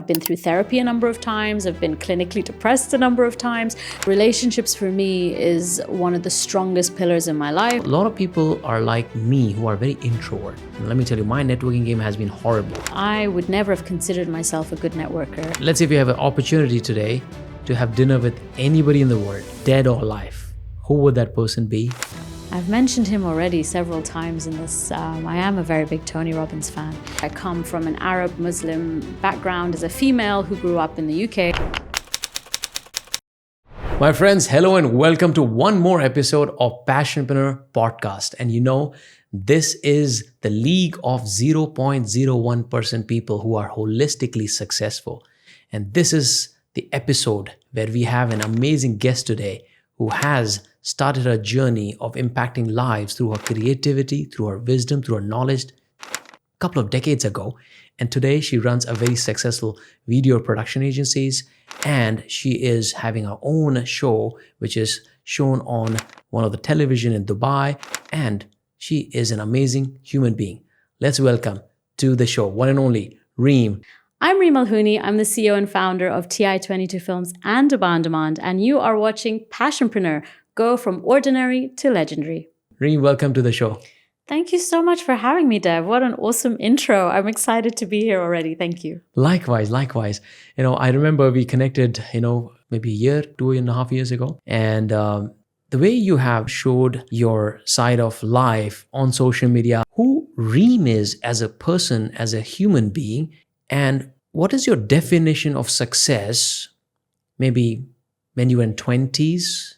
been through therapy a number of times. I've been clinically depressed a number of times. Relationships for me is one of the strongest pillars in my life. A lot of people are like me who are very introvert. And let me tell you, my networking game has been horrible. I would never have considered myself a good networker. Let's say if you have an opportunity today to have dinner with anybody in the world, dead or alive, who would that person be? I've mentioned him already several times in this. I am a very big Tony Robbins fan. I come from an Arab Muslim background as a female who grew up in the UK. My friends, hello and welcome to one more episode of Passionpreneur podcast. And you know, this is the league of 0.01% people who are holistically successful. And this is the episode where we have an amazing guest today who has started a journey of impacting lives through her creativity, through her wisdom, through her knowledge a couple of decades ago. And today she runs a very successful video production agencies, and she is having her own show, which is shown on one of the television in Dubai. And she is an amazing human being. Let's welcome to the show, one and only Reim. I'm Reim El Houni. I'm the CEO and founder of Ti22 Films and Dubai On Demand, and you are watching Passionpreneur, go from ordinary to legendary. Reim, welcome to the show. Thank you so much for having me, Dev. What an awesome intro. I'm excited to be here already. Thank you. Likewise. You know, I remember we connected, maybe a year, 2.5 years ago. And the way you have showed your side of life on social media, who Reim is as a person, as a human being, and what is your definition of success, maybe when you were in 20s,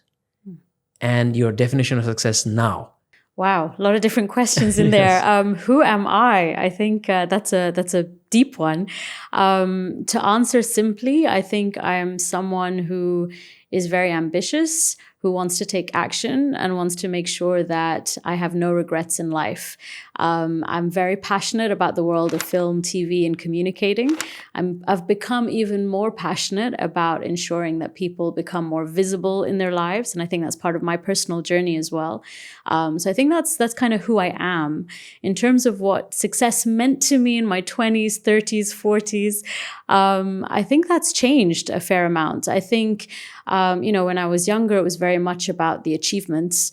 and your definition of success now? Wow, a lot of different questions in there. Yes. Who am I? I think that's a deep one. To answer simply, I think I am someone who is very ambitious, who wants to take action and wants to make sure that I have no regrets in life. I'm very passionate about the world of film, TV, and communicating. I've become even more passionate about ensuring that people become more visible in their lives, and I think that's part of my personal journey as well. So I think that's kind of who I am. In terms of what success meant to me in my 20s, 30s, 40s, I think that's changed a fair amount. I think, when I was younger, it was very much about the achievements.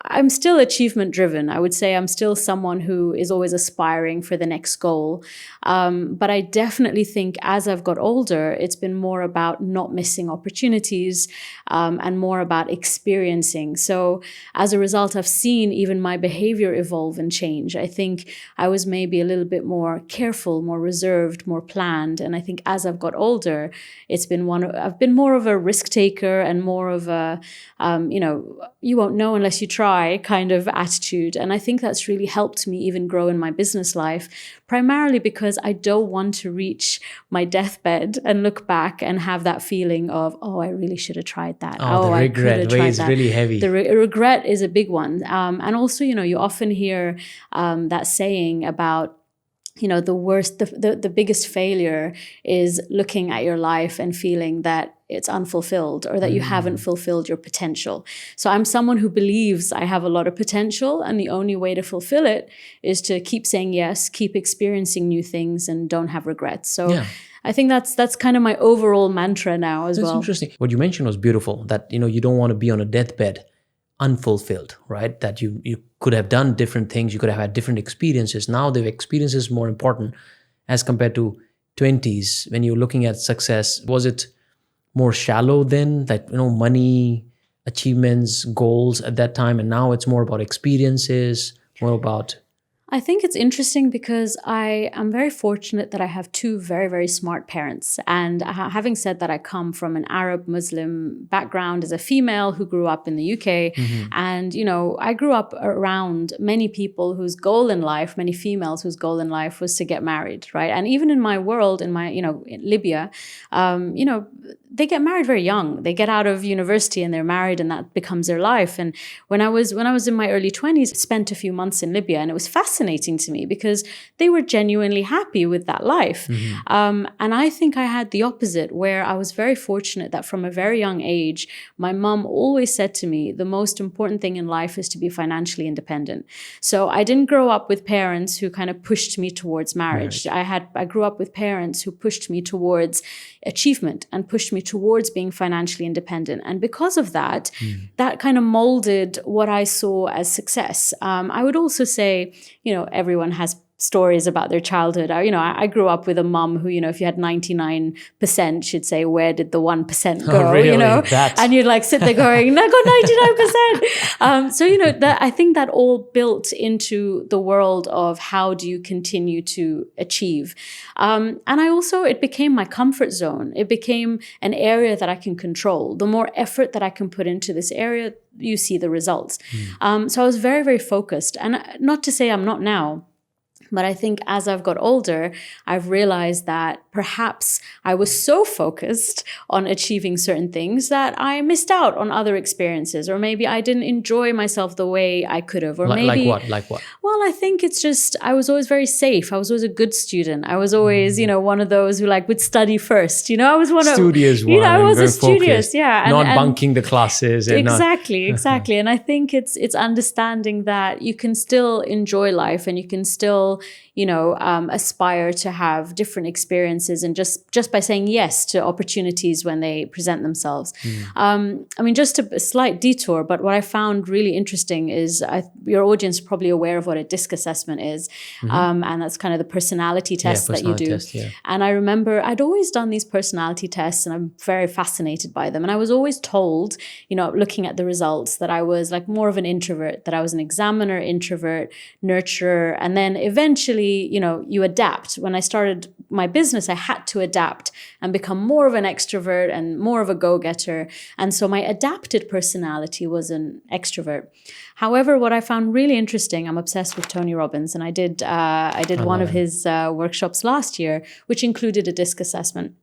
I'm still achievement driven. I would say I'm still someone who is always aspiring for the next goal. But I definitely think as I've got older, it's been more about not missing opportunities and more about experiencing. So as a result, I've seen even my behavior evolve and change. I think I was maybe a little bit more careful, more reserved, more planned. And I think as I've got older, I've been more of a risk taker and more of a, you won't know unless you try kind of attitude. And I think that's really helped me even grow in my business life, primarily because I don't want to reach my deathbed and look back and have that feeling of, oh, I really should have tried that. The regret weighs really heavy. The regret is a big one. And also, you often hear that saying about, the biggest failure is looking at your life and feeling that it's unfulfilled or that you haven't fulfilled your potential. So I'm someone who believes I have a lot of potential, and the only way to fulfill it is to keep saying yes, keep experiencing new things, and don't have regrets. So yeah. I think that's kind of my overall mantra now as well. That's interesting. What you mentioned was beautiful, that, you don't want to be on a deathbed unfulfilled, right? That you could have done different things, you could have had different experiences. Now the experience is more important as compared to 20s. When you're looking at success, was it more shallow then, that, money, achievements, goals at that time, and now it's more about experiences, more about... I think it's interesting because I am very fortunate that I have two very, very smart parents. And having said that, I come from an Arab Muslim background as a female who grew up in the UK. Mm-hmm. And, I grew up around many people whose goal in life, many females whose goal in life was to get married, right? And even in my world, in Libya, they get married very young. They get out of university and they're married, and that becomes their life. And when I was in my early 20s, I spent a few months in Libya, and it was fascinating fascinating to me because they were genuinely happy with that life. And I think I had the opposite, where I was very fortunate that from a very young age, my mum always said to me, the most important thing in life is to be financially independent. So I didn't grow up with parents who kind of pushed me towards marriage. I grew up with parents who pushed me towards achievement and pushed me towards being financially independent. And because of that, that kind of molded what I saw as success. I would also say, everyone has stories about their childhood. I grew up with a mum who, if you had 99%, she'd say, where did the 1% go? Oh, really? That. And you'd like sit there going, I got 99%. So, I think that all built into the world of how do you continue to achieve. And it became my comfort zone. It became an area that I can control. The more effort that I can put into this area, you see the results. So I was very, very focused. And not to say I'm not now, but I think as I've got older, I've realized that perhaps I was so focused on achieving certain things that I missed out on other experiences, or maybe I didn't enjoy myself the way I could have, or maybe like what? Well, I think it's just I was always very safe. I was always a good student. I was always, one of those who would study first. I was one studious of I was a studious, focused, not bunking the classes. And exactly. And I think it's understanding that you can still enjoy life and you can still aspire to have different experiences, and just by saying yes to opportunities when they present themselves. Just a slight detour, but what I found really interesting is your audience is probably aware of what a DISC assessment is. And that's kind of the personality test that you do. And I remember I'd always done these personality tests and I'm very fascinated by them. And I was always told, looking at the results, that I was more of an introvert, that I was an examiner, introvert, nurturer, and then eventually you adapt. When I started my business, I had to adapt and become more of an extrovert and more of a go-getter. And so my adapted personality was an extrovert. However, what I found really interesting, I'm obsessed with Tony Robbins, and I did one of his workshops last year, which included a DISC assessment.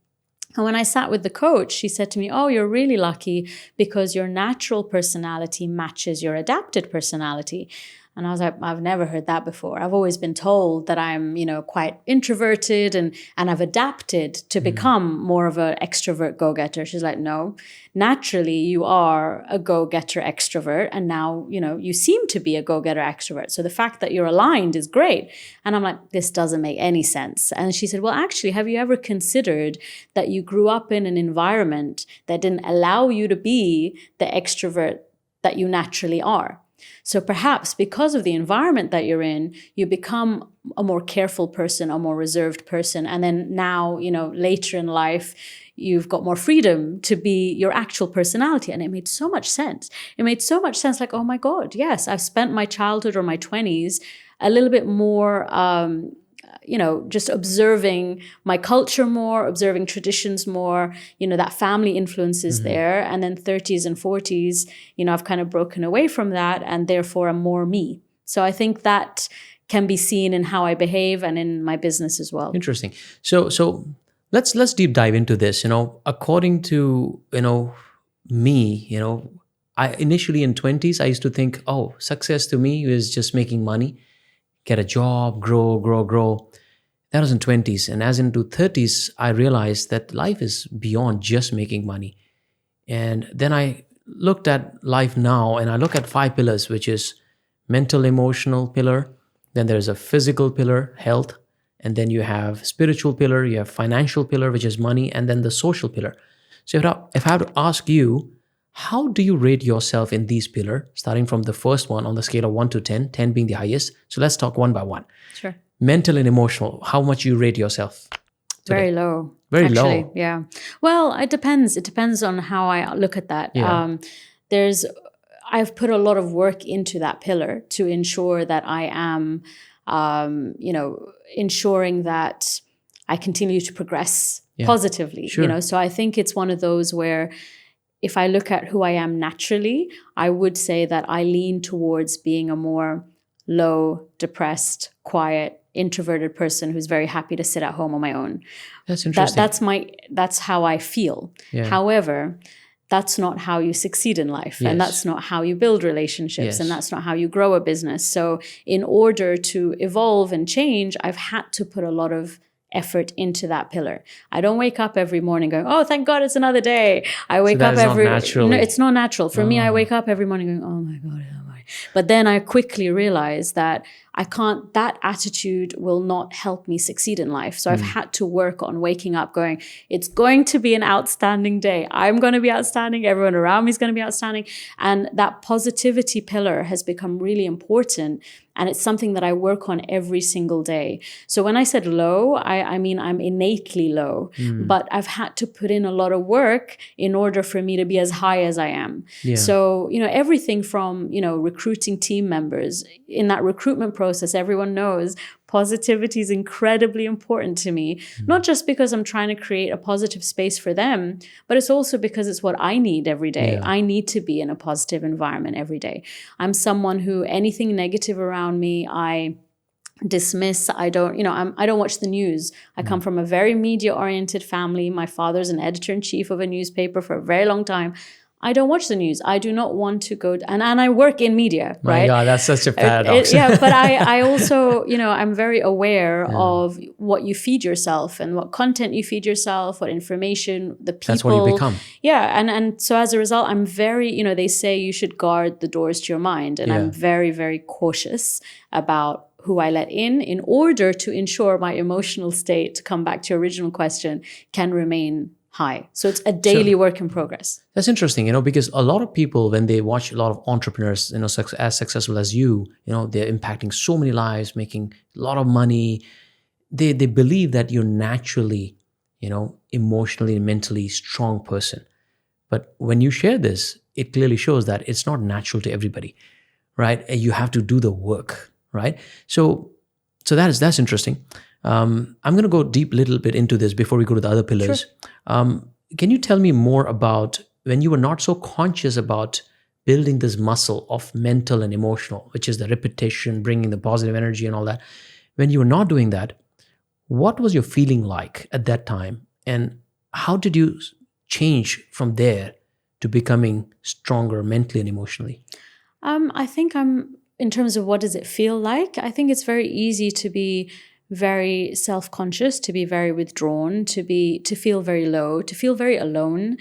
And when I sat with the coach, she said to me, oh, you're really lucky because your natural personality matches your adapted personality. And I was like, I've never heard that before. I've always been told that I'm, quite introverted and I've adapted to become more of an extrovert go-getter. She's like, no, naturally you are a go-getter extrovert. And now, you seem to be a go-getter extrovert. So the fact that you're aligned is great. And I'm like, this doesn't make any sense. And she said, well, actually, have you ever considered that you grew up in an environment that didn't allow you to be the extrovert that you naturally are? So perhaps because of the environment that you're in, you become a more careful person, a more reserved person. And then now, later in life, you've got more freedom to be your actual personality. And it made so much sense. It made so much sense, oh my God, yes, I've spent my childhood or my 20s a little bit more just observing my culture more, observing traditions more, that family influence is there. And then 30s and 40s, I've kind of broken away from that and therefore I'm more me. So I think that can be seen in how I behave and in my business as well. Interesting. So let's deep dive into this. According to, me, I initially in 20s, I used to think, oh, success to me is just making money, get a job, grow. That was in 20s. And as into 30s, I realized that life is beyond just making money. And then I looked at life now and I look at 5 pillars, which is mental, emotional pillar. Then there's a physical pillar, health. And then you have spiritual pillar, you have financial pillar, which is money, and then the social pillar. So if I have to ask you, how do you rate yourself in these pillars, starting from the first one on the scale of 1 to 10, 10 being the highest? So let's talk one by one. Sure. Mental and emotional, how much you rate yourself today? Very low. Very actually, low. Yeah. Well, it depends. It depends on how I look at that. Yeah. I've put a lot of work into that pillar to ensure that I am, ensuring that I continue to progress positively. Sure. So I think it's one of those where if I look at who I am naturally, I would say that I lean towards being a more low, depressed, quiet, introverted person who's very happy to sit at home on my own. That's interesting. That's how I feel. Yeah. However, that's not how you succeed in life. Yes. And that's not how you build relationships. Yes. And that's not how you grow a business. So in order to evolve and change, I've had to put a lot of effort into that pillar. I don't wake up every morning going, oh, thank God it's another day. I wake up every... Not naturally. No, it's not natural. For me, I wake up every morning going, oh my God, oh my. But then I quickly realize that I can't, that attitude will not help me succeed in life. So I've had to work on waking up going, it's going to be an outstanding day. I'm going to be outstanding. Everyone around me is going to be outstanding. And that positivity pillar has become really important. And it's something that I work on every single day. So when I said low, I mean, I'm innately low, but I've had to put in a lot of work in order for me to be as high as I am. Yeah. So, everything from, recruiting team members. In that recruitment process, everyone knows positivity is incredibly important to me, not just because I'm trying to create a positive space for them, but it's also because it's what I need every day. Yeah. I need to be in a positive environment every day. I'm someone who anything negative around me, I dismiss. I don't watch the news. I come from a very media-oriented family. My father's an editor-in-chief of a newspaper for a very long time. I don't watch the news. I do not want to go, and I work in media, right? My God, that's such a paradox. But I also, I'm very aware of what you feed yourself and what content you feed yourself, what information, the people. That's what you become. Yeah, and so as a result, I'm very, they say you should guard the doors to your mind, and I'm very, very cautious about who I let in order to ensure my emotional state, to come back to your original question, can remain high. So it's a daily work in progress. That's interesting, because a lot of people, when they watch a lot of entrepreneurs, as successful as you, they're impacting so many lives, making a lot of money. They believe that you're naturally, emotionally and mentally strong person. But when you share this, it clearly shows that it's not natural to everybody, right? You have to do the work, right? So that's interesting. I'm going to go deep a little bit into this before we go to the other pillars. Sure. Can you tell me more about when you were not so conscious about building this muscle of mental and emotional, which is the repetition, bringing the positive energy and all that. When you were not doing that, what was your feeling like at that time? And how did you change from there to becoming stronger mentally and emotionally? I think in terms of what does it feel like, I think it's very easy to be very self-conscious, to be very withdrawn, to feel very low, to feel very alone,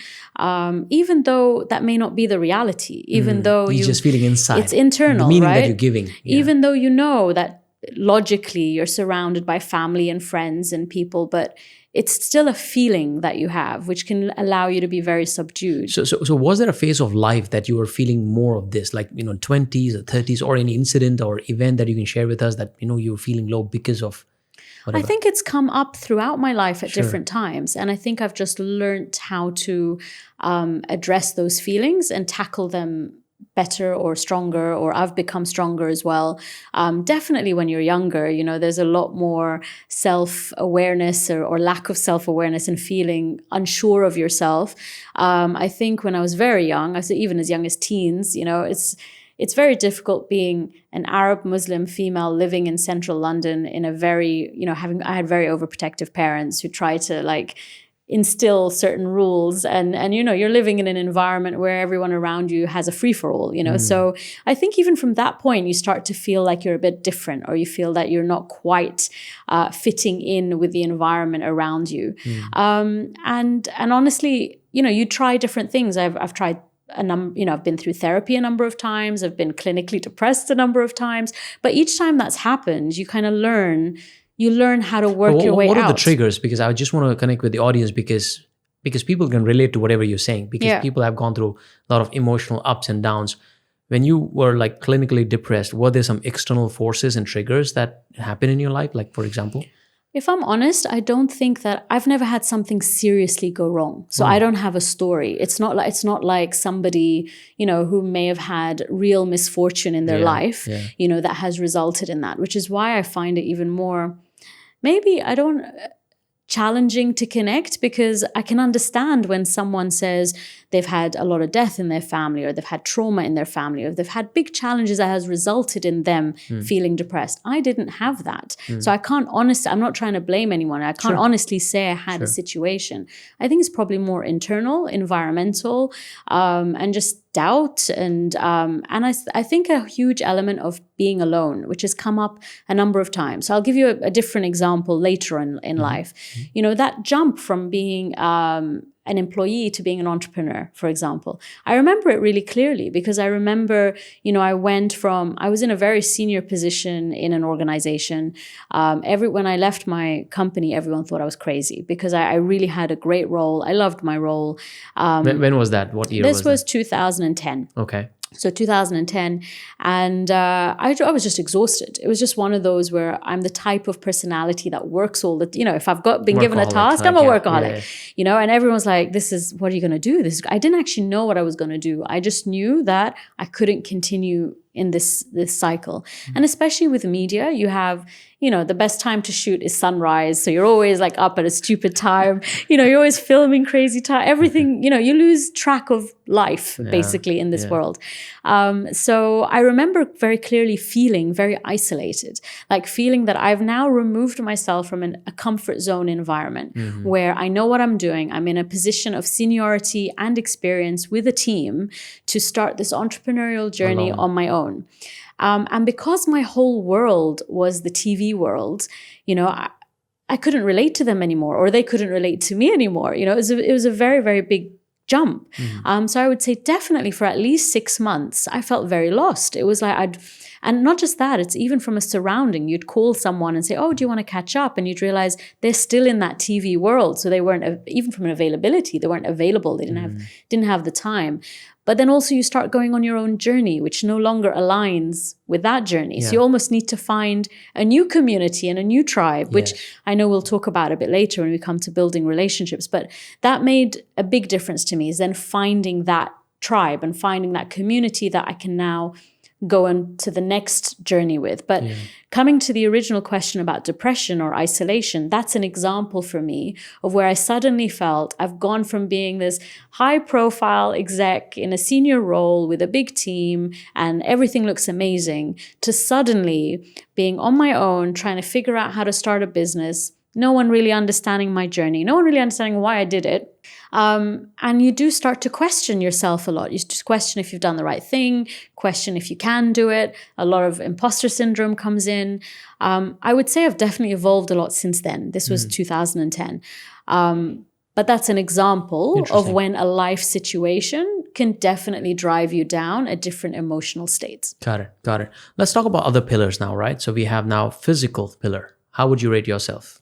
even though that may not be the reality, even though you're just feeling inside. It's internal, the meaning right? that you're giving. Yeah. Even though you know that logically you're surrounded by family and friends and people, but it's still a feeling that you have, which can allow you to be very subdued. So was there a phase of life that you were feeling more of this, like, 20s or 30s, or any incident or event that you can share with us that, you were feeling low because of whatever? I think it's come up throughout my life at different times. And I think I've just learned how to address those feelings and tackle them better or stronger, or I've become stronger as well. Definitely when you're younger, there's a lot more self-awareness or lack of self-awareness and feeling unsure of yourself. I think when I was very young, I say even as young as teens, it's very difficult being an Arab Muslim female living in central London in a very, I had very overprotective parents who tried to instill certain rules, and you're living in an environment where everyone around you has a free-for-all, So I think even from that point, you start to feel like you're a bit different, or you feel that you're not quite fitting in with the environment around you. And honestly, you try different things. I've tried I've been through therapy a number of times. I've been clinically depressed a number of times. But each time that's happened, you kind of learn how to work your way out. What are the triggers? Because I just want to connect with the audience because people can relate to whatever you're saying, because people have gone through a lot of emotional ups and downs. When you were clinically depressed, were there some external forces and triggers that happened in your life? Like, for example? If I'm honest, I don't think that I've never had something seriously go wrong. So I don't have a story. It's not like somebody, who may have had real misfortune in their life, that has resulted in that, which is why I find it even more, challenging to connect, because I can understand when someone says they've had a lot of death in their family, or they've had trauma in their family, or they've had big challenges that has resulted in them feeling depressed. I didn't have that. So I can't honestly, I'm not trying to blame anyone. I can't honestly say I had a situation. I think it's probably more internal, environmental, and just doubt. And I think a huge element of being alone, which has come up a number of times. So I'll give you a different example later in life. You know, that jump from being an employee to being an entrepreneur, for example. I remember it really clearly because I remember, you know, I was in a very senior position in an organization. When I left my company, everyone thought I was crazy because I really had a great role. I loved my role. When was that? What year was that? This was 2010. Okay. So 2010, and I was just exhausted. It was just one of those where I'm the type of personality that works all the, you know, if I've been given a task, I'm a workaholic, you know, and everyone's like, what are you going to do? I didn't actually know what I was going to do. I just knew that I couldn't continue in this cycle. And especially with media, you have, you know, the best time to shoot is sunrise. So you're always like up at a stupid time, you know, you're always filming crazy time, everything, you know, you lose track of life basically in this world. So I remember very clearly feeling very isolated, like feeling that I've now removed myself from a comfort zone environment where I know what I'm doing. I'm in a position of seniority and experience with a team to start this entrepreneurial journey on my own. And because my whole world was the TV world, you know, I couldn't relate to them anymore, or they couldn't relate to me anymore. You know, it was a very, very big jump. So I would say definitely for at least 6 months, I felt very lost. It was like and not just that, it's even from a surrounding. You'd call someone and say, oh, do you want to catch up? And you'd realize they're still in that TV world. So they weren't, even from an availability, they weren't available. They didn't have the time. But then also you start going on your own journey, which no longer aligns with that journey. So you almost need to find a new community and a new tribe, which I know we'll talk about a bit later when we come to building relationships. But that made a big difference to me, is then finding that tribe and finding that community that I can now go on to the next journey with. But coming to the original question about depression or isolation, that's an example for me of where I suddenly felt I've gone from being this high profile exec in a senior role with a big team and everything looks amazing, to suddenly being on my own, trying to figure out how to start a business, no one really understanding my journey, no one really understanding why I did it. And you do start to question yourself a lot. You just question if you've done the right thing, question if you can do it. A lot of imposter syndrome comes in. I would say I've definitely evolved a lot since then. This was 2010. But that's an example of when a life situation can definitely drive you down a different emotional state. Got it. Let's talk about other pillars now, right? So we have now physical pillar. How would you rate yourself?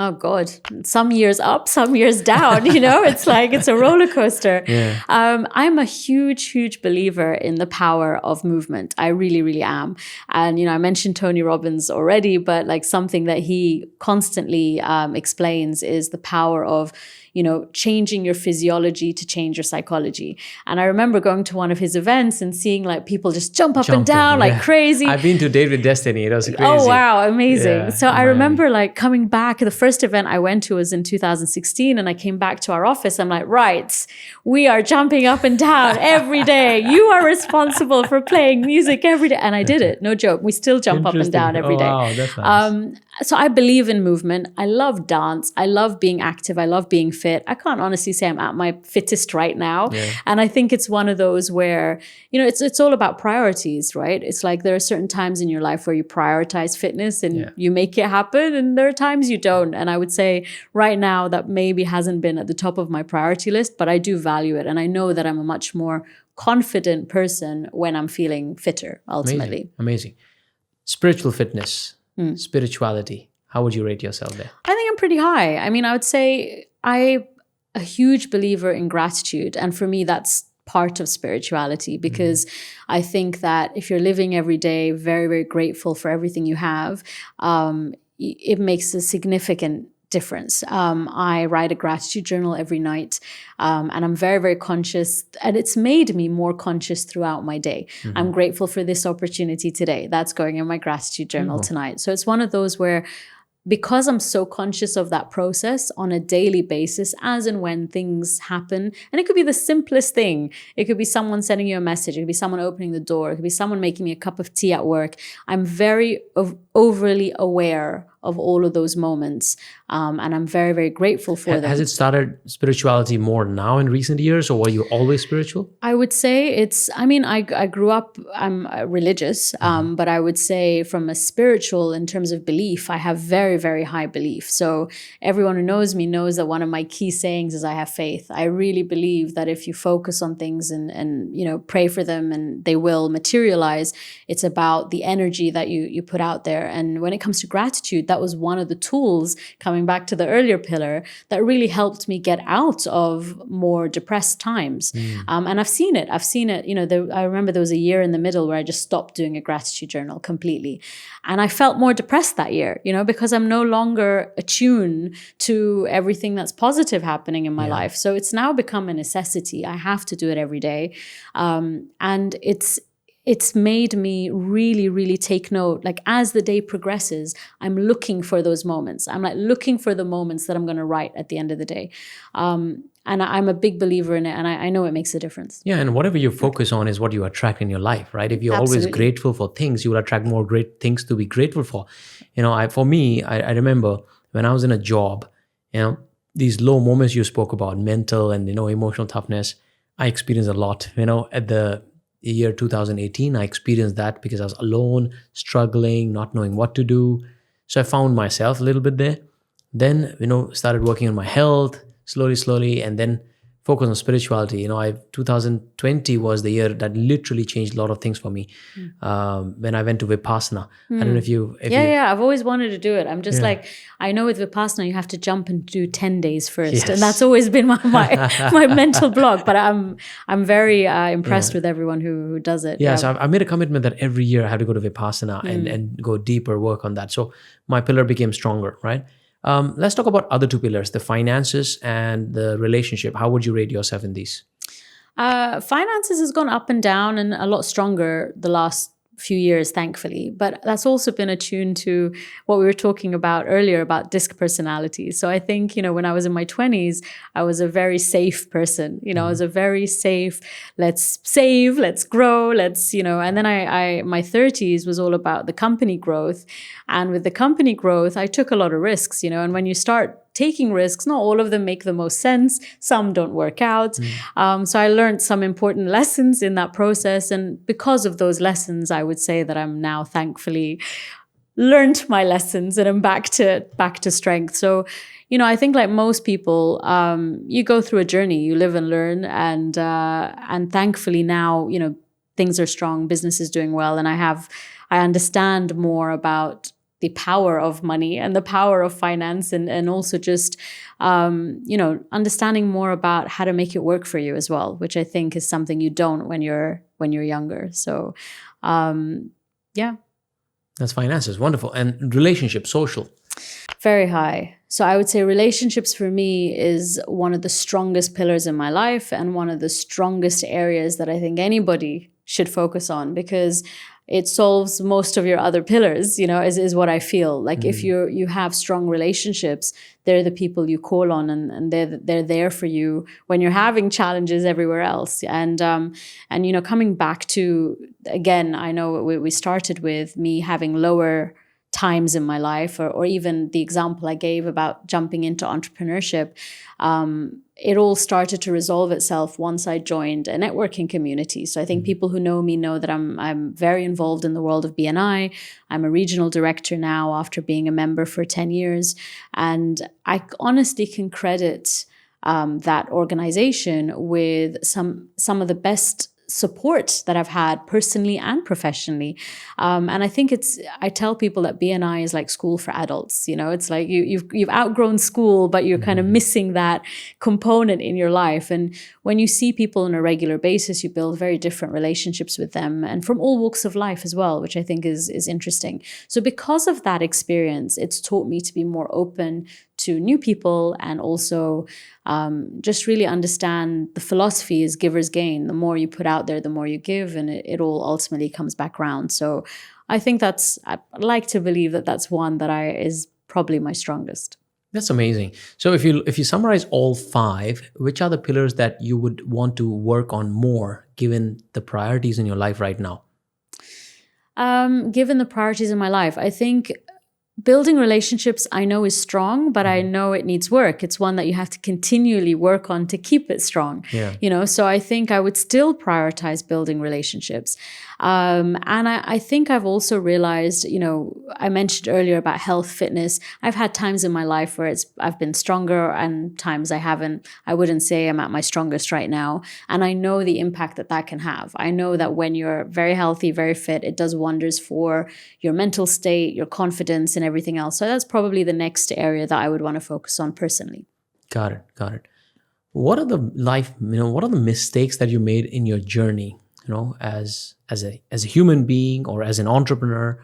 Oh God, some years up, some years down, you know, it's like, it's a roller coaster. I'm a huge believer in the power of movement. I really, really am. And, you know, I mentioned Tony Robbins already, but like something that he constantly explains is the power of, you know, changing your physiology to change your psychology. And I remember going to one of his events and seeing like people just jump up and down like crazy. I've been to Date with Destiny. It was crazy. Oh, wow. Amazing. So I remember like coming back, the first event I went to was in 2016, and I came back to our office. I'm like, right, we are jumping up and down every day. You are responsible for playing music every day. And I did it. No joke. We still jump up and down every day. Wow, that's nice. So I believe in movement. I love dance. I love being active. I love being fit. I can't honestly say I'm at my fittest right now. And I think it's one of those where, you know, it's all about priorities, right? It's like there are certain times in your life where you prioritize fitness and you make it happen, and there are times you don't. And I would say right now that maybe hasn't been at the top of my priority list, but I do value it. And I know that I'm a much more confident person when I'm feeling fitter, ultimately. Amazing. Spiritual fitness, spirituality. How would you rate yourself there? I think I'm pretty high. I mean, I would say I'm a huge believer in gratitude. And for me, that's part of spirituality, because I think that if you're living every day very, very grateful for everything you have, it makes a significant difference. I write a gratitude journal every night, and I'm very, very conscious, and it's made me more conscious throughout my day. I'm grateful for this opportunity today. That's going in my gratitude journal tonight. So it's one of those where because I'm so conscious of that process on a daily basis, as and when things happen, and it could be the simplest thing. It could be someone sending you a message. It could be someone opening the door. It could be someone making me a cup of tea at work. I'm very overly aware of all of those moments. And I'm very, very grateful for them. Has it started spirituality more now in recent years, or were you always spiritual? I would say I grew up, I'm religious, but I would say from a spiritual, in terms of belief, I have very, very high belief. So everyone who knows me knows that one of my key sayings is I have faith. I really believe that if you focus on things and pray for them and they will materialize, it's about the energy that you put out there. And when it comes to gratitude, that was one of the tools, coming back to the earlier pillar, that really helped me get out of more depressed times. And I've seen it. I remember there was a year in the middle where I just stopped doing a gratitude journal completely. And I felt more depressed that year, because I'm no longer attuned to everything that's positive happening in my life. So it's now become a necessity. I have to do it every day. And it's made me really, really take note. Like, as the day progresses, I'm looking for those moments. I'm like looking for the moments that I'm going to write at the end of the day. And I'm a big believer in it. And I know it makes a difference. Yeah. And whatever you focus on is what you attract in your life, right? If you're always grateful for things, you will attract more great things to be grateful for. I remember when I was in a job, these low moments you spoke about, mental and, emotional toughness, I experienced a lot, at the year 2018, I experienced that because I was alone, struggling, not knowing what to do. So I found myself a little bit there. Then, started working on my health slowly, and then focus on spirituality. 2020 was the year that literally changed a lot of things for me. When I went to Vipassana. I don't know if you... I've always wanted to do it. I'm just I know with Vipassana, you have to jump and do 10 days first. Yes. And that's always been my mental block. But I'm very impressed with everyone who does it. Yeah, so I made a commitment that every year I have to go to Vipassana and go deeper work on that. So my pillar became stronger, right? Let's talk about other two pillars, the finances and the relationship. How would you rate yourself in these? Finances has gone up and down and a lot stronger the last few years, thankfully. But that's also been attuned to what we were talking about earlier about disc personality. So I think, when I was in my 20s, I was a very safe person. I was a very safe, let's save, let's grow, and then my 30s was all about the company growth. And with the company growth, I took a lot of risks, and when you start taking risks, not all of them make the most sense. Some don't work out. So I learned some important lessons in that process. And because of those lessons, I would say that I'm now thankfully learned my lessons and I'm back to strength. So, I think like most people, you go through a journey, you live and learn. And thankfully now, things are strong, business is doing well. And I understand more about the power of money and the power of finance and also just, understanding more about how to make it work for you as well, which I think is something you don't when you're younger. So, yeah. That's finances. Wonderful. And relationship, social. Very high. So I would say relationships for me is one of the strongest pillars in my life and one of the strongest areas that I think anybody should focus on, because it solves most of your other pillars, is what I feel. Like if you have strong relationships, they're the people you call on and they're there for you when you're having challenges everywhere else. And coming back to, again, I know we started with me having lower times in my life, or even the example I gave about jumping into entrepreneurship. It all started to resolve itself once I joined a networking community. So I think people who know me know that I'm very involved in the world of BNI. I'm a regional director now after being a member for 10 years. And I honestly can credit that organization with some of the best support that I've had personally and professionally. And I think I tell people that BNI is like school for adults. It's like you've outgrown school, but you're kind of missing that component in your life. And when you see people on a regular basis, you build very different relationships with them and from all walks of life as well, which I think is interesting. So because of that experience, it's taught me to be more open to new people and also just really understand the philosophy is giver's gain. The more you put out there, the more you give, and it all ultimately comes back around. So I think I like to believe that that's one that is probably my strongest. That's amazing. So if you summarize all 5, which are the pillars that you would want to work on more given the priorities in your life right now? Given the priorities in my life, I think building relationships I know is strong, but I know it needs work. It's one that you have to continually work on to keep it strong. Yeah. So I think I would still prioritize building relationships. And I think I've also realized, I mentioned earlier about health, fitness. I've had times in my life where I've been stronger and times I haven't. I wouldn't say I'm at my strongest right now. And I know the impact that can have. I know that when you're very healthy, very fit, it does wonders for your mental state, your confidence, and everything else. So that's probably the next area that I would want to focus on personally. Got it. What are the mistakes that you made in your journey, as a human being or as an entrepreneur,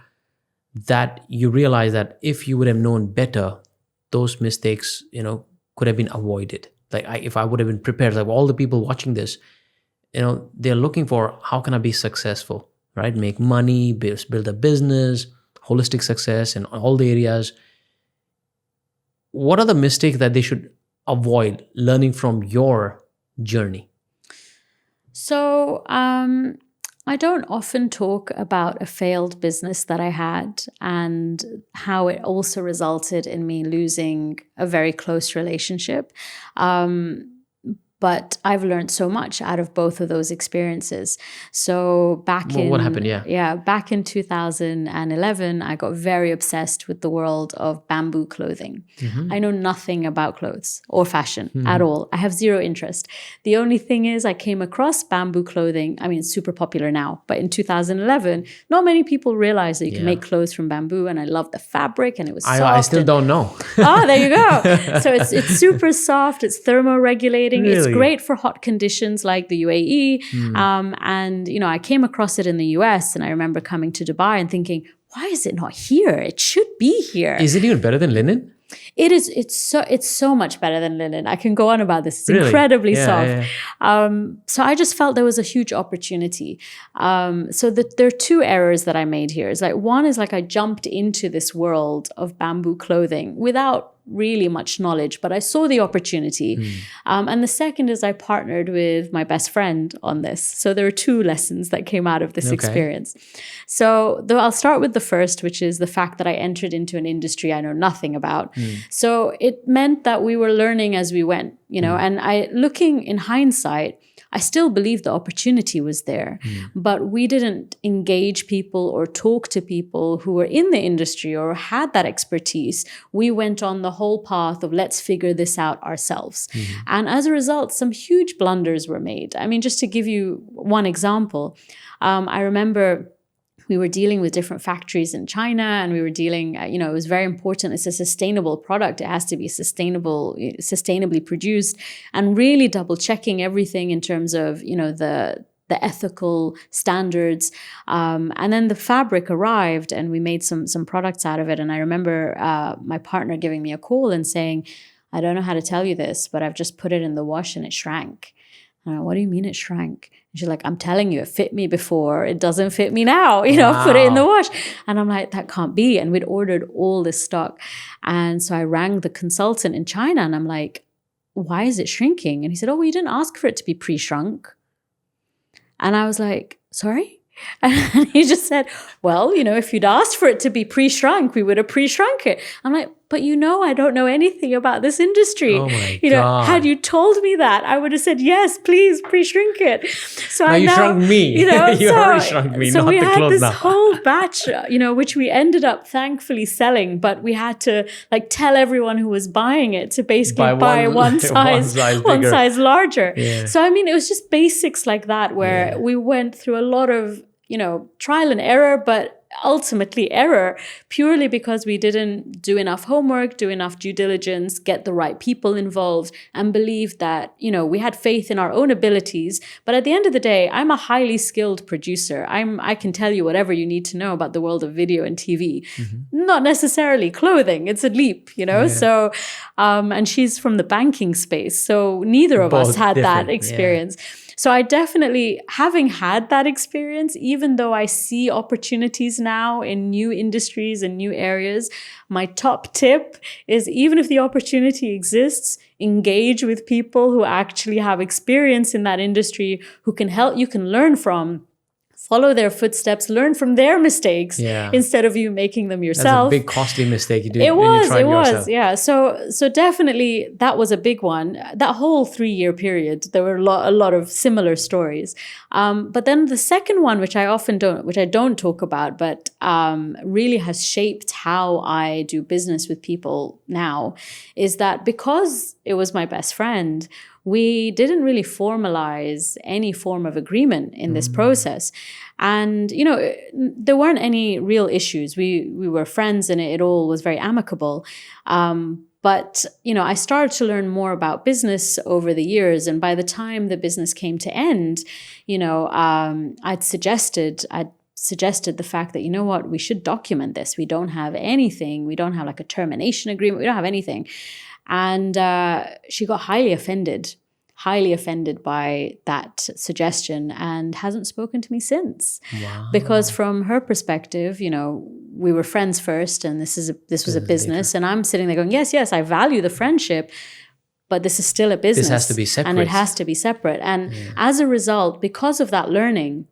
that you realize that if you would have known better, those mistakes, could have been avoided? Like if I would have been prepared, like all the people watching this, they're looking for, how can I be successful, right? Make money, build a business, holistic success in all the areas. What are the mistakes that they should avoid learning from your journey? So I don't often talk about a failed business that I had and how it also resulted in me losing a very close relationship. But I've learned so much out of both of those experiences. So what happened? Back in 2011, I got very obsessed with the world of bamboo clothing. I know nothing about clothes or fashion at all. I have zero interest. The only thing is I came across bamboo clothing. I mean, it's super popular now, but in 2011, not many people realized that you can make clothes from bamboo. And I loved the fabric and it was soft. I still don't know. Oh, there you go. So it's super soft. It's thermoregulating. Really? It's great for hot conditions like the UAE. And, I came across it in the US and I remember coming to Dubai and thinking, why is it not here? It should be here. Is it even better than linen? It is. It's so much better than linen. I can go on about this. It's really? Incredibly soft. Yeah. So I just felt there was a huge opportunity. So there are 2 errors that I made here. It's like, one is like I jumped into this world of bamboo clothing without really much knowledge, but I saw the opportunity. And the second is I partnered with my best friend on this. So there are 2 lessons that came out of this experience. So I'll start with the first, which is the fact that I entered into an industry I know nothing about. So it meant that we were learning as we went, and looking in hindsight, I still believe the opportunity was there, but we didn't engage people or talk to people who were in the industry or had that expertise. We went on the whole path of let's figure this out ourselves. And as a result, some huge blunders were made. I mean, just to give you one example, I remember we were dealing with different factories in China and we were dealing, it was very important. It's a sustainable product. It has to be sustainably produced, and really double checking everything in terms of, the ethical standards. And then the fabric arrived and we made some products out of it. And I remember my partner giving me a call and saying, I don't know how to tell you this, but I've just put it in the wash and it shrank. And I went, what do you mean it shrank? And she's like, I'm telling you, it fit me before. It doesn't fit me now. Put it in the wash. And I'm like, that can't be. And we'd ordered all this stock. And so I rang the consultant in China and I'm like, why is it shrinking? And he said, oh, well, you didn't ask for it to be pre-shrunk. And I was like, sorry? And he just said, well, if you'd asked for it to be pre-shrunk, we would have pre-shrunk it. I'm like, but I don't know anything about this industry. Oh my God. Had you told me that, I would have said, yes, please pre-shrink it. So you shrunk me. You already shrunk me, so not we the had clothes this now. whole batch, which we ended up thankfully selling, but we had to tell everyone who was buying it to basically buy one size larger. Yeah. So, it was just basics like that where we went through a lot of, trial and error, but ultimately error purely because we didn't do enough homework, do enough due diligence, get the right people involved, and believe that, we had faith in our own abilities. But at the end of the day, I'm a highly skilled producer. I can tell you whatever you need to know about the world of video and TV, not necessarily clothing. It's a leap, So, and she's from the banking space. So neither of us had that experience. So I definitely, having had that experience, even though I see opportunities now in new industries and new areas, my top tip is, even if the opportunity exists, engage with people who actually have experience in that industry, who can help, you can learn from. Follow their footsteps, learn from their mistakes instead of you making them yourself. That's a big costly mistake you do. It was, yourself. yeah. So definitely that was a big one. That whole 3-year period, there were a lot of similar stories. But then the second one, which I don't talk about, but really has shaped how I do business with people now, is that because it was my best friend, we didn't really formalize any form of agreement in this process. And, there weren't any real issues. We were friends and it all was very amicable. But, I started to learn more about business over the years. And by the time the business came to end, I'd suggested the fact that, we should document this. We don't have anything. We don't have like a termination agreement. We don't have anything. And she got highly offended by that suggestion and hasn't spoken to me since. Wow. Because from her perspective, we were friends first and this was a business. And I'm sitting there going, yes, I value the friendship, but this is still a business. This has to be separate. And it has to be separate. And as a result, because of that learning,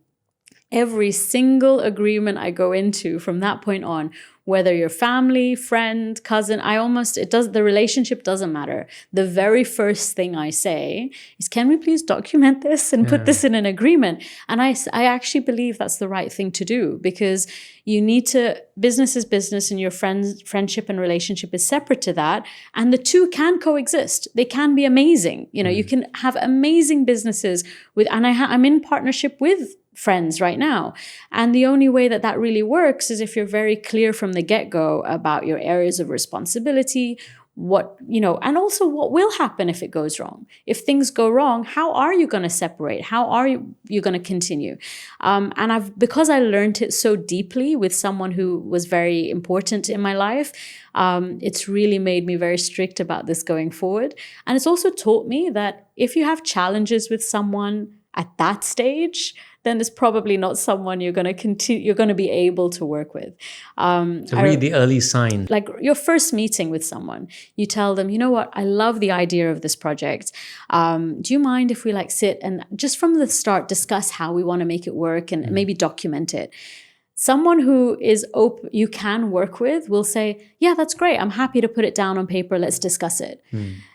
every single agreement I go into from that point on, whether you're family, friend, cousin, the relationship doesn't matter. The very first thing I say is, can we please document this and put this in an agreement? And I actually believe that's the right thing to do, because business is business and your friendship and relationship is separate to that. And the two can coexist. They can be amazing. You can have amazing businesses I'm in partnership with friends right now. And the only way that really works is if you're very clear from the get-go about your areas of responsibility, and also what will happen if it goes wrong. If things go wrong, how are you going to separate? How are you going to continue? And because I learned it so deeply with someone who was very important in my life, it's really made me very strict about this going forward. And it's also taught me that if you have challenges with someone at that stage, then it's probably not someone you're going to be able to work with. So read the early sign. Like your first meeting with someone, you tell them, you know what, I love the idea of this project. Do you mind if we sit and just from the start discuss how we want to make it work and maybe document it? Someone who is open, you can work with, will say, yeah, that's great. I'm happy to put it down on paper. Let's discuss it.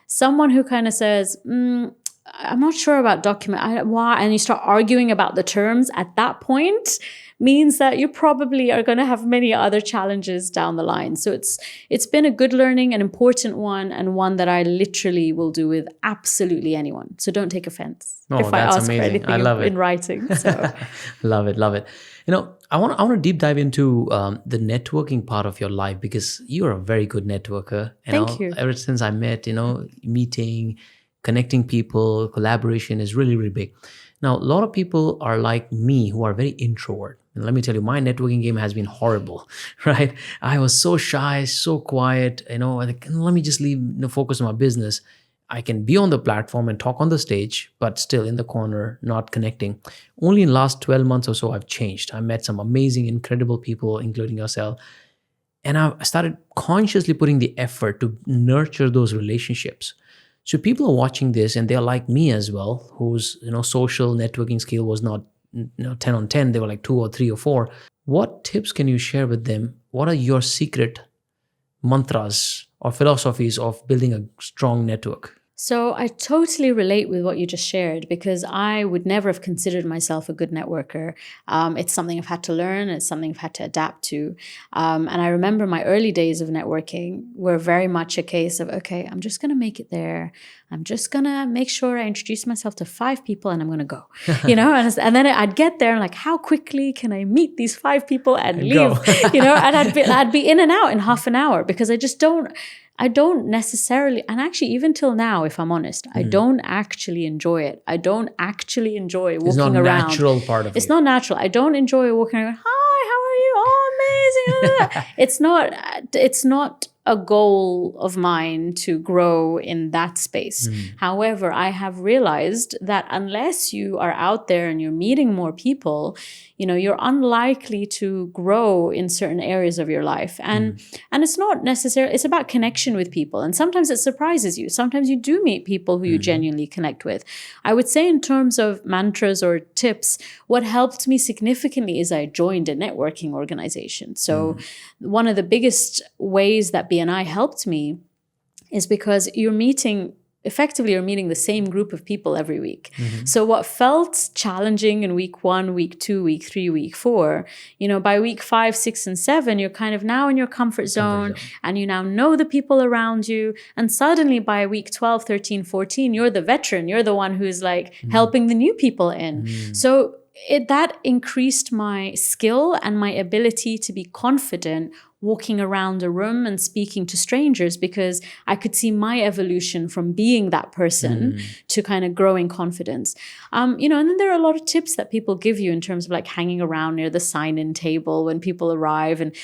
Someone who kind of says, I'm not sure about why, and you start arguing about the terms at that point, means that you probably are going to have many other challenges down the line. So it's been a good learning, an important one, and one that I literally will do with absolutely anyone. So don't take offense if I ask amazing. for anything I love in writing. So. Love it. I want to deep dive into the networking part of your life, because you're a very good networker. Thank you. Ever since I met, meeting, connecting people, collaboration is really, really big. Now, a lot of people are like me who are very introvert. And let me tell you, my networking game has been horrible, right? I was so shy, so quiet, let me just focus on my business. I can be on the platform and talk on the stage, but still in the corner, not connecting. Only in the last 12 months or so, I've changed. I met some amazing, incredible people, including yourself. And I started consciously putting the effort to nurture those relationships. So people are watching this and they're like me as well, whose social networking skill was not 10 on 10. They were like 2 or 3 or 4. What tips can you share with them? What are your secret mantras or philosophies of building a strong network? So I totally relate with what you just shared, because I would never have considered myself a good networker. It's something I've had to learn. It's something I've had to adapt to. And I remember my early days of networking were very much a case of, okay, I'm just going to make it there. I'm just going to make sure I introduce myself to 5 people and I'm going to go, and then I'd get there and like, how quickly can I meet these 5 people and leave, and I'd be in and out in half an hour, because I don't necessarily, and actually even till now, if I'm honest, I don't actually enjoy it. I don't actually enjoy walking around. It's not a natural part of it. It's not natural. I don't enjoy walking around, hi, how are you? Oh, amazing. It's not a goal of mine to grow in that space. However, I have realized that unless you are out there and you're meeting more people, you're unlikely to grow in certain areas of your life. And it's not necessarily, it's about connection with people. And sometimes it surprises you. Sometimes you do meet people who you genuinely connect with. I would say in terms of mantras or tips, what helped me significantly is I joined a networking organization. So one of the biggest ways that BNI helped me is because you're meeting the same group of people every week. So what felt challenging in week 1, week 2, week 3, week 4, by week 5, 6, and 7, you're kind of now in your comfort zone and you now know the people around you. And suddenly by week 12, 13, 14, you're the veteran. You're the one who's like helping the new people in. So that increased my skill and my ability to be confident walking around a room and speaking to strangers, because I could see my evolution from being that person to kind of growing confidence. And then there are a lot of tips that people give you in terms of like hanging around near the sign-in table when people arrive, and,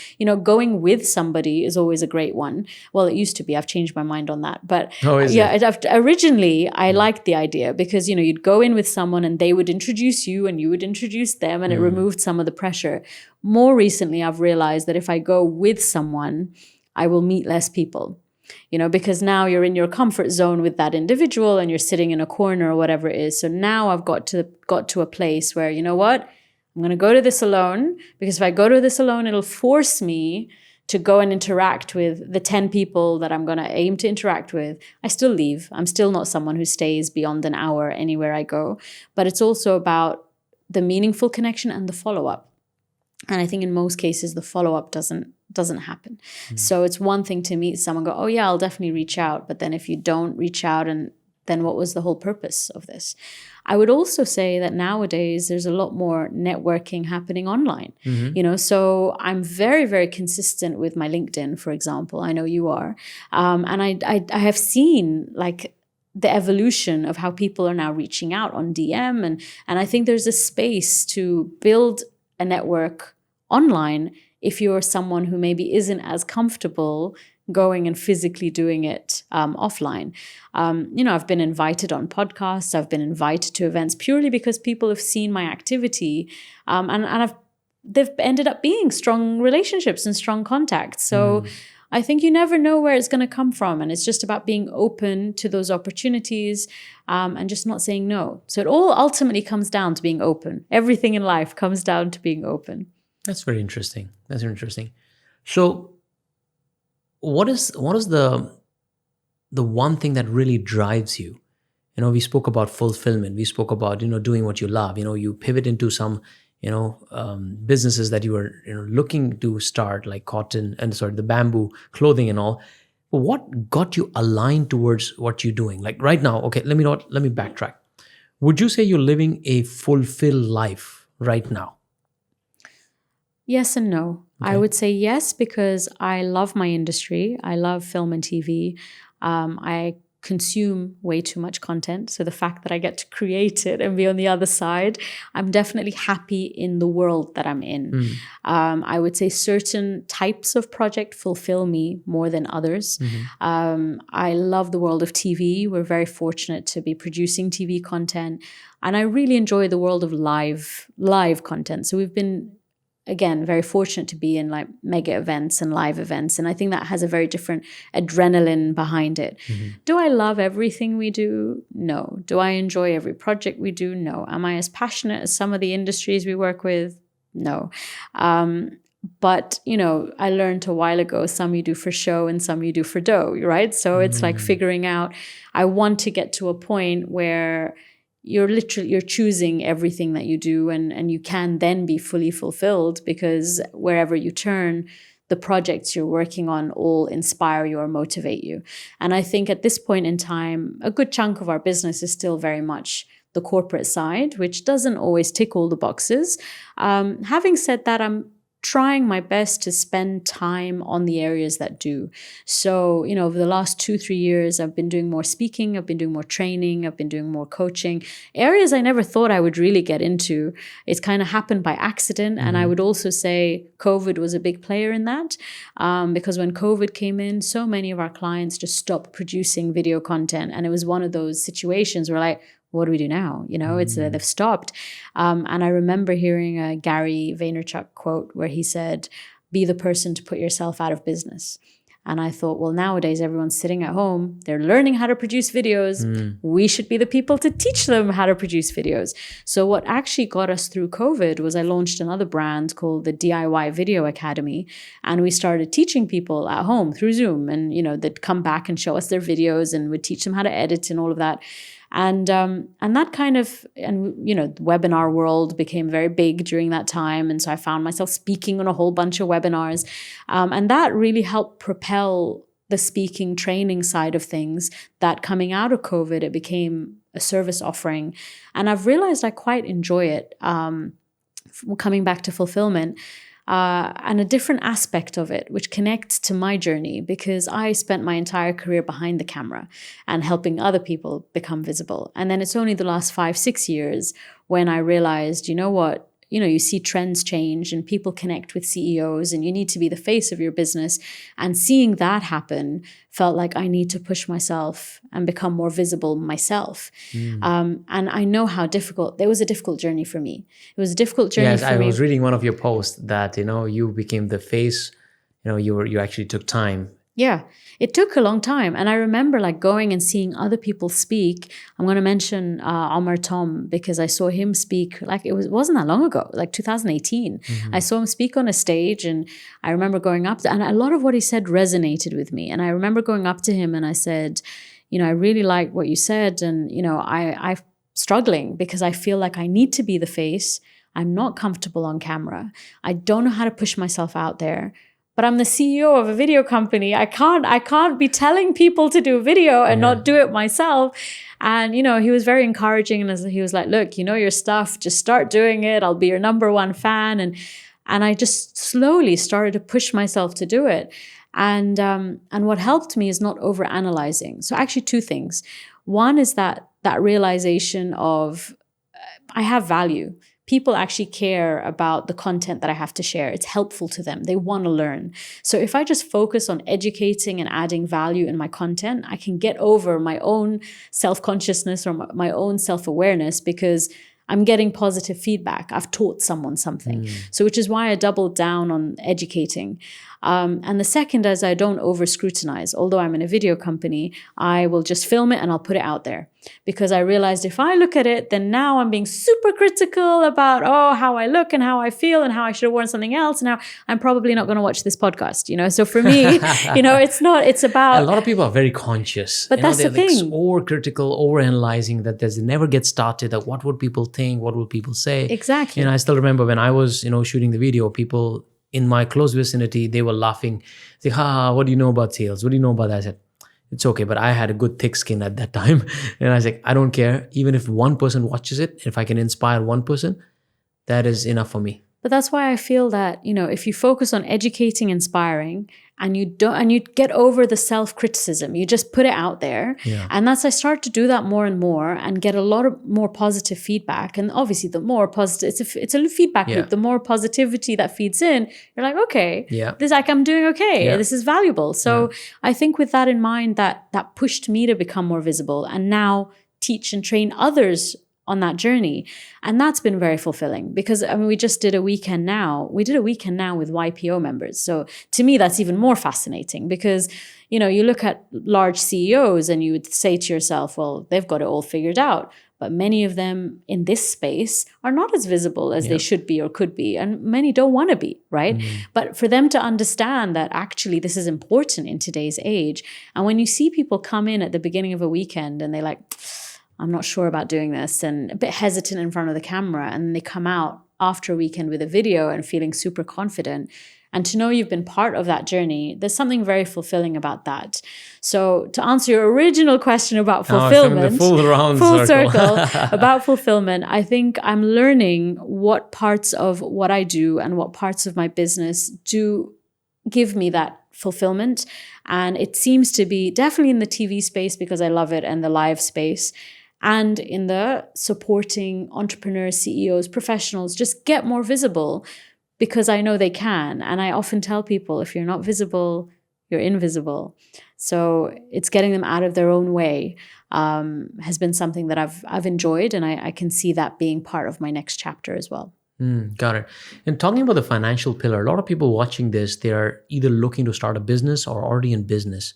going with somebody is always a great one. Well, it used to be. I've changed my mind on that. But originally I liked the idea because, you'd go in with someone and they would introduce you and you would introduce them, and it removed some of the pressure. More recently, I've realized that if I go with someone, I will meet less people, because now you're in your comfort zone with that individual and you're sitting in a corner or whatever it is. So now I've got to a place where, I'm going to go to this alone, because if I go to this alone, it'll force me to go and interact with the 10 people that I'm going to aim to interact with. I still leave. I'm still not someone who stays beyond an hour anywhere I go. But it's also about the meaningful connection and the follow-up. And I think in most cases, the follow-up doesn't happen. So it's one thing to meet someone, go, oh yeah, I'll definitely reach out. But then if you don't reach out, and then what was the whole purpose of this? I would also say that nowadays there's a lot more networking happening online. So I'm very, very consistent with my LinkedIn, for example. I know you are. And I have seen like the evolution of how people are now reaching out on DM. And I think there's a space to build a network online if you're someone who maybe isn't as comfortable going and physically doing it offline. I've been invited on podcasts. I've been invited to events purely because people have seen my activity, and they've ended up being strong relationships and strong contacts. So I think you never know where it's going to come from, and it's just about being open to those opportunities and just not saying no. So it all ultimately comes down to being open. Everything in life comes down to being open. That's very interesting. So what is the one thing that really drives you? We spoke about fulfillment. We spoke about, doing what you love. You pivot into some, businesses that you were, looking to start, like the bamboo clothing and all. But what got you aligned towards what you're doing? Like right now, okay, let me backtrack. Would you say you're living a fulfilled life right now? Yes and no. Okay. I would say yes, because I love my industry. I love film and TV. I consume way too much content. So the fact that I get to create it and be on the other side, I'm definitely happy in the world that I'm in. I would say certain types of project fulfill me more than others. I love the world of TV. We're very fortunate to be producing TV content. And I really enjoy the world of live content. So we've been, again, very fortunate to be in like mega events and live events. And I think that has a very different adrenaline behind it. Do I love everything we do? No. Do I enjoy every project we do? No. Am I as passionate as some of the industries we work with? No. But, I learned a while ago, some you do for show and some you do for dough, right? So it's like figuring out, I want to get to a point where you're choosing everything that you do, and you can then be fully fulfilled, because wherever you turn, the projects you're working on all inspire you or motivate you. And I think at this point in time, a good chunk of our business is still very much the corporate side, which doesn't always tick all the boxes. Having said that, I'm trying my best to spend time on the areas that do. So, over the last 2-3 years, I've been doing more speaking, I've been doing more training, I've been doing more coaching, areas I never thought I would really get into. It's kind of happened by accident. And I would also say COVID was a big player in that, because when COVID came in, so many of our clients just stopped producing video content. And it was one of those situations where like, what do we do now? It's they've stopped. And I remember hearing a Gary Vaynerchuk quote where he said, be the person to put yourself out of business. And I thought, well, nowadays everyone's sitting at home, they're learning how to produce videos. We should be the people to teach them how to produce videos. So what actually got us through COVID was I launched another brand called the DIY Video Academy. And we started teaching people at home through Zoom. And, they'd come back and show us their videos and we'd teach them how to edit and all of that. And that kind of, the webinar world became very big during that time. And so I found myself speaking on a whole bunch of webinars. And that really helped propel the speaking training side of things, that coming out of COVID, it became a service offering. And I've realized I quite enjoy it, coming back to fulfillment. And a different aspect of it, which connects to my journey, because I spent my entire career behind the camera and helping other people become visible. And then it's only the last 5-6 years when I realized, what, you see trends change and people connect with CEOs and you need to be the face of your business. And seeing that happen felt like I need to push myself and become more visible myself. And I know how difficult, it was a difficult journey for me. It was a difficult journey for me. Yes, I was reading one of your posts that, you became the face, you actually took time. Yeah, it took a long time. And I remember like going and seeing other people speak. I'm going to mention Omar Tom, because I saw him speak, like it wasn't that long ago, like 2018. I saw him speak on a stage and I remember going up to, and a lot of what he said resonated with me. And I remember going up to him and I said, I really like what you said. And, I'm struggling because I feel like I need to be the face. I'm not comfortable on camera. I don't know how to push myself out there. But I'm the CEO of a video company. I can't be telling people to do a video and not do it myself. And, he was very encouraging. And he was like, look, your stuff, just start doing it. I'll be your number one fan. And I just slowly started to push myself to do it. And what helped me is not overanalyzing. So actually 2 things. One is that realization of I have value. People actually care about the content that I have to share. It's helpful to them. They want to learn. So if I just focus on educating and adding value in my content, I can get over my own self-consciousness or my own self-awareness, because I'm getting positive feedback. I've taught someone something. So which is why I doubled down on educating. And the second is I don't over scrutinize. Although I'm in a video company, I will just film it and I'll put it out there, because I realized if I look at it, then now I'm being super critical about, how I look and how I feel and how I should have worn something else. Now I'm probably not going to watch this podcast, So for me, it's about... A lot of people are very conscious. But that's the thing. Like over-critical, over-analyzing, that they never get started. That what would people think? What will people say? Exactly. And I still remember when I was, shooting the video, people in my close vicinity, they were laughing. They say, what do you know about sales? What do you know about that? I said, it's okay, but I had a good thick skin at that time. And I was like, I don't care. Even if one person watches it, if I can inspire one person, that is enough for me. But that's why I feel that, if you focus on educating, inspiring, and you get over the self-criticism, you just put it out there. Yeah. And I start to do that more and more and get a lot of more positive feedback. And obviously the more positive, it's a feedback loop. The more positivity that feeds in, you're like, okay, this, like, I'm doing okay. This is valuable. So I think with that in mind, that pushed me to become more visible and now teach and train others on that journey. And that's been very fulfilling, because we just did a weekend now. We did a weekend now with YPO members. So to me, that's even more fascinating, because, you look at large CEOs and you would say to yourself, well, they've got it all figured out. But many of them in this space are not as visible as they should be or could be. And many don't want to be, right? But for them to understand that actually this is important in today's age. And when you see people come in at the beginning of a weekend and they're like, I'm not sure about doing this, and a bit hesitant in front of the camera, and they come out after a weekend with a video and feeling super confident, and to know you've been part of that journey, there's something very fulfilling about that. So to answer your original question about fulfillment, the full circle about fulfillment, I think I'm learning what parts of what I do and what parts of my business do give me that fulfillment. And it seems to be definitely in the TV space because I love it, and the live space, and in the supporting entrepreneurs, CEOs, professionals just get more visible because I know they can. And I often tell people, if you're not visible, you're invisible. So it's getting them out of their own way has been something that I've enjoyed, and I can see that being part of my next chapter as well. Got it. And talking about the financial pillar, a lot of people watching this, they are either looking to start a business or already in business.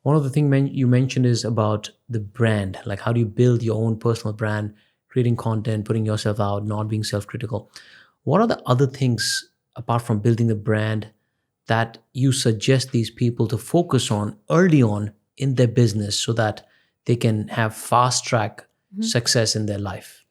One of the things you mentioned is about the brand, like how do you build your own personal brand, creating content, putting yourself out, not being self-critical. What are the other things, apart from building the brand, that you suggest these people to focus on early on in their business so that they can have fast-track success in their life?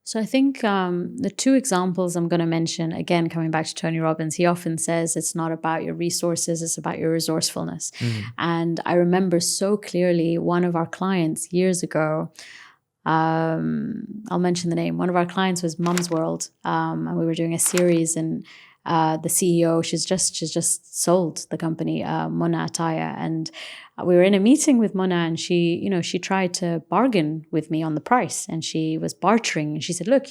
So I think the two examples I'm going to mention, again, coming back to Tony Robbins, he often says it's not about your resources, it's about your resourcefulness. And I remember so clearly one of our clients years ago, I'll mention the name. One of our clients was Mum's World, and we were doing a series, and the CEO, she's just sold the company, Mona Ataya, and we were in a meeting with Mona, and she tried to bargain with me on the price, and she was bartering, and she said, look,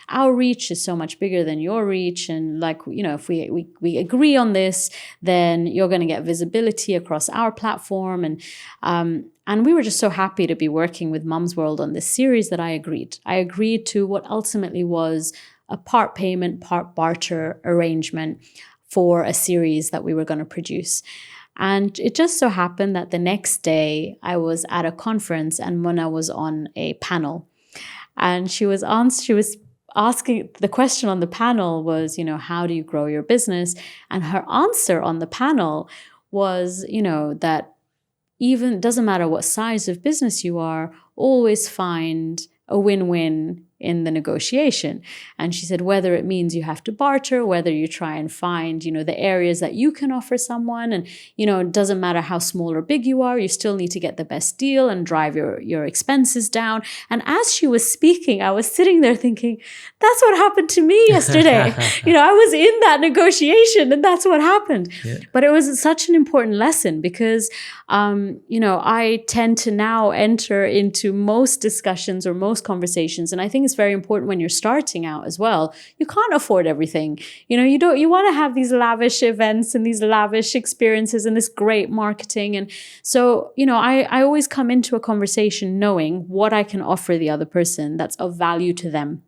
our reach is so much bigger than your reach, and if we agree on this, then you're going to get visibility across our platform, and we were just so happy to be working with Mum's World on this series that I agreed to what ultimately was a part payment, part barter arrangement for a series that we were going to produce. And it just so happened that the next day I was at a conference and Mona was on a panel. And she was asking, the question on the panel was, how do you grow your business? And her answer on the panel was, that even doesn't matter what size of business you are, always find a win-win in the negotiation. And she said, whether it means you have to barter, whether you try and find, the areas that you can offer someone, and, it doesn't matter how small or big you are, you still need to get the best deal and drive your expenses down. And as she was speaking, I was sitting there thinking, that's what happened to me yesterday. I was in that negotiation and that's what happened. Yeah. But it was such an important lesson because, I tend to now enter into most discussions or most conversations. And I think it's very important when you're starting out as well. You can't afford everything. You want to have these lavish events and these lavish experiences and this great marketing. And so, I always come into a conversation knowing what I can offer the other person that's of value to them.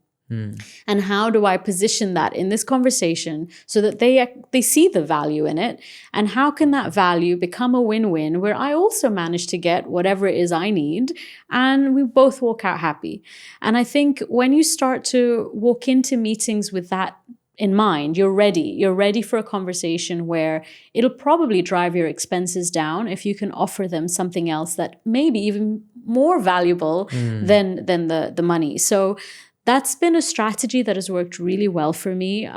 And how do I position that in this conversation so that they see the value in it? And how can that value become a win-win where I also manage to get whatever it is I need and we both walk out happy? And I think when you start to walk into meetings with that in mind, you're ready for a conversation where it'll probably drive your expenses down if you can offer them something else that may be even more valuable than the money. So that's been a strategy that has worked really well for me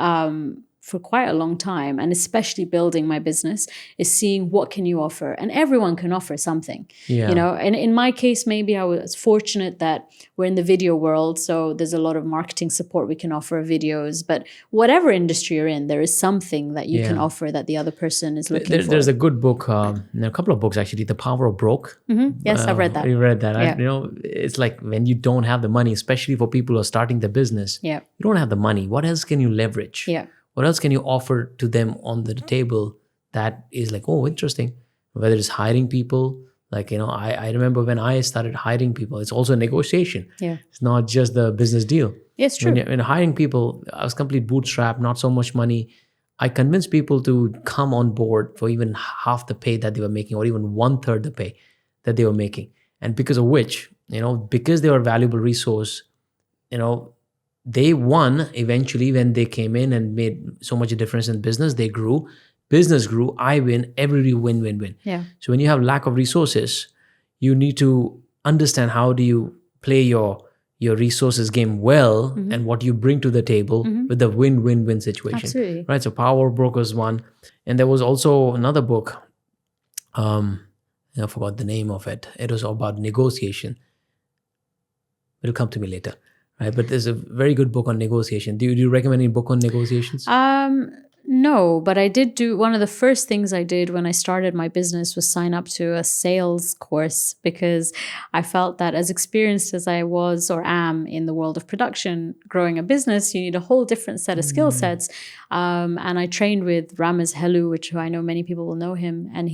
for quite a long time, and especially building my business is seeing what can you offer, and everyone can offer something. And in my case, maybe I was fortunate that we're in the video world, so there's a lot of marketing support we can offer videos, but whatever industry you're in, there is something that you can offer that the other person is looking for. There's a good book, a couple of books actually, The Power of Broke. Yes, I've read that. You read that. Yeah. It's like when you don't have the money, especially for people who are starting their business, you don't have the money. What else can you leverage? Yeah. What else can you offer to them on the table that is like, oh, interesting? Whether it's hiring people, I remember when I started hiring people, it's also a negotiation. Yeah. It's not just the business deal. Yeah, it's true. When hiring people, I was complete bootstrap, not so much money. I convinced people to come on board for even half the pay that they were making, or even 1/3 the pay that they were making. And because of which, because they were a valuable resource, they won eventually when they came in and made so much a difference in business. They grew, business grew, I win, everybody win. Yeah. So when you have lack of resources, you need to understand how do you play your your resources game well and what you bring to the table with the win-win-win situation. Absolutely. Right? So Power Brokers one. And there was also another book. I forgot the name of it. It was about negotiation. It'll come to me later. Right? But there's a very good book on negotiation. Do you recommend any book on negotiations? No, but I did do one of the first things I did when I started my business was sign up to a sales course, because I felt that as experienced as I was or am in the world of production, growing a business, you need a whole different set of skill sets. And I trained with Reim El Houni, which I know many people will know him. And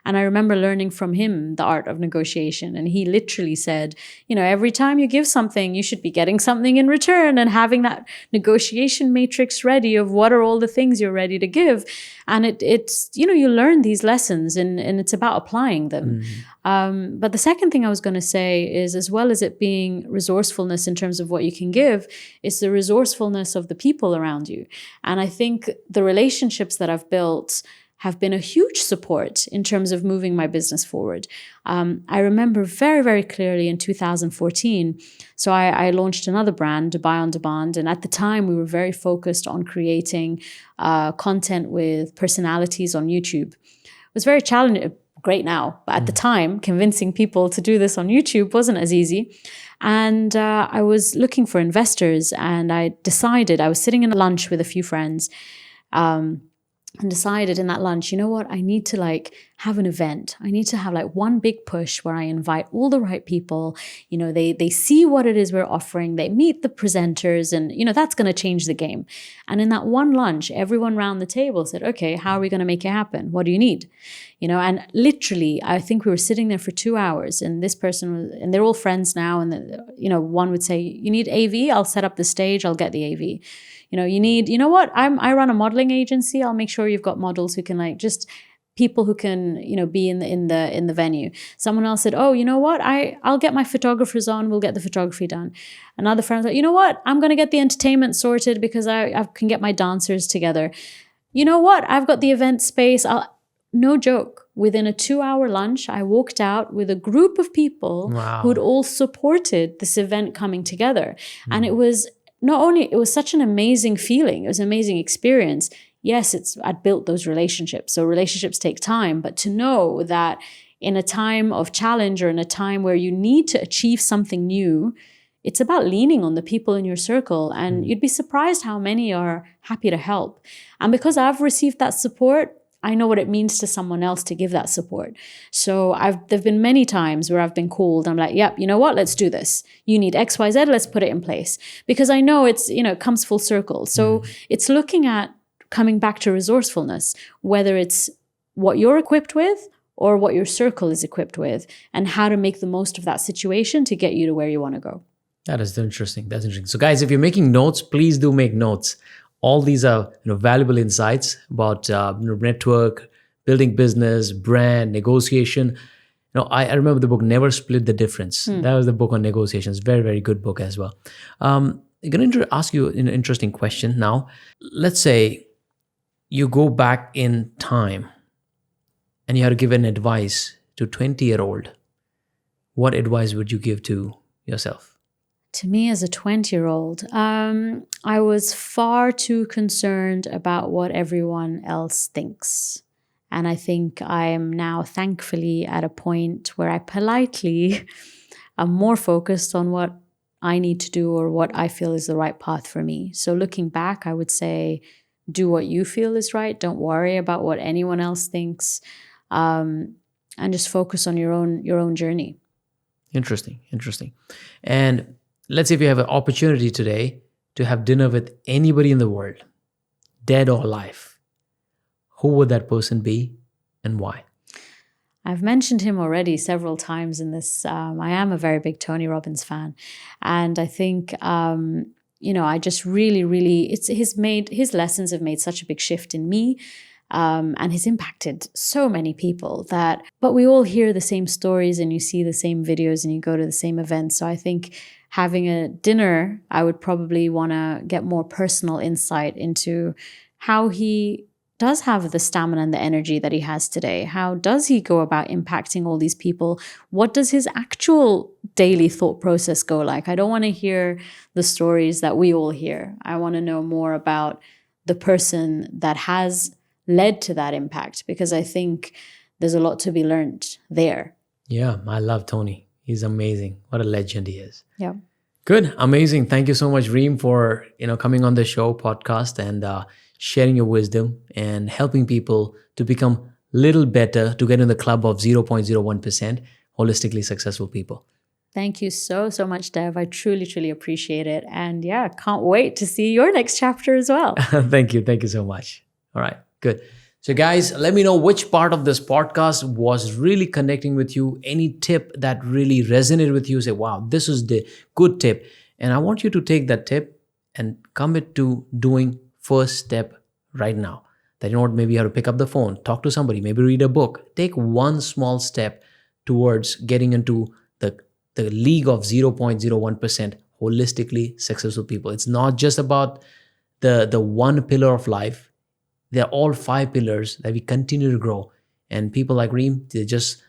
and I remember learning from him the art of negotiation. And he literally said, every time you give something, you should be getting something in return, and having that negotiation matrix ready of what are all the things you're ready to give. And it's you learn these lessons and it's about applying them. But the second thing I was going to say is, as well as it being resourcefulness in terms of what you can give, it's the resourcefulness of the people around you. And I think the relationships that I've built have been a huge support in terms of moving my business forward. I remember very, very clearly in 2014, so I launched another brand, Dubai on Demand, and at the time we were very focused on creating content with personalities on YouTube. It was very challenging, great now, but at the time, convincing people to do this on YouTube wasn't as easy. And I was looking for investors, and I was sitting in a lunch with a few friends, and decided in that lunch, I need to have an event. I need to have one big push where I invite all the right people. They see what it is we're offering. They meet the presenters, and that's going to change the game. And in that one lunch, everyone around the table said, okay, how are we going to make it happen? What do you need? And literally, I think we were sitting there for 2 hours, and this person was, and they're all friends now. And one would say, you need AV? I'll set up the stage. I'll get the AV. You need, I run a modeling agency. I'll make sure you've got models who can just people who can, be in the venue. Someone else said, oh, I'll get my photographers on. We'll get the photography done. Another friend said, I'm going to get the entertainment sorted because I can get my dancers together. I've got the event space. No joke. Within a 2-hour lunch, I walked out with a group of people who'd all supported this event coming together. And it was it was such an amazing feeling. It was an amazing experience. Yes, I'd built those relationships. So relationships take time, but to know that in a time of challenge or in a time where you need to achieve something new, it's about leaning on the people in your circle. And you'd be surprised how many are happy to help. And because I've received that support, I know what it means to someone else to give that support. So there've been many times where I've been called. I'm like, yep, let's do this. You need X, Y, Z, let's put it in place. Because I know it comes full circle. So it's looking at coming back to resourcefulness, whether it's what you're equipped with or what your circle is equipped with, and how to make the most of that situation to get you to where you want to go. That is interesting. That's interesting. So guys, if you're making notes, please do make notes. All these are valuable insights about network, building business, brand, negotiation. I remember the book Never Split the Difference. That was the book on negotiations. Very, very good book as well. I'm going to ask you an interesting question now. Let's say you go back in time and you had to give an advice to a 20-year-old. What advice would you give to yourself? To me, as a 20-year-old, I was far too concerned about what everyone else thinks. And I think I am now thankfully at a point where I politely am more focused on what I need to do or what I feel is the right path for me. So looking back, I would say, do what you feel is right. Don't worry about what anyone else thinks, and just focus on your own journey. Interesting. And let's say if you have an opportunity today to have dinner with anybody in the world, dead or alive, who would that person be and why? I've mentioned him already several times in this. I am a very big Tony Robbins fan. And I think, I just really, his lessons have made such a big shift in me. And he's impacted so many people but we all hear the same stories and you see the same videos and you go to the same events. So I think having a dinner, I would probably want to get more personal insight into how he does have the stamina and the energy that he has today? How does he go about impacting all these people? What does his actual daily thought process go like? I don't want to hear the stories that we all hear. I want to know more about the person that has led to that impact, because I think there's a lot to be learned there. Yeah, I love Tony. He's amazing. What a legend he is. Yeah. Good. Amazing. Thank you so much, Reem, for coming on the show podcast and sharing your wisdom and helping people to become little better, to get in the club of 0.01% holistically successful people. Thank you so much, Dev. I truly, truly appreciate it. And yeah, can't wait to see your next chapter as well. Thank you. Thank you so much. All right, good. So guys, let me know which part of this podcast was really connecting with you. Any tip that really resonated with you, say, wow, this is the good tip. And I want you to take that tip and commit to doing first step right now. That maybe you have to pick up the phone, talk to somebody, maybe read a book. Take one small step towards getting into the league of 0.01% holistically successful people. It's not just about the one pillar of life. They're all 5 pillars that we continue to grow. And people like Reem, they just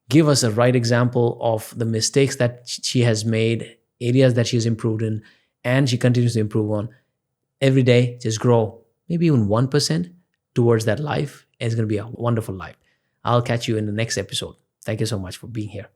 give us a right example of the mistakes that she has made, areas that she has improved in, and she continues to improve on. Every day, just grow, maybe even 1% towards that life. And it's going to be a wonderful life. I'll catch you in the next episode. Thank you so much for being here.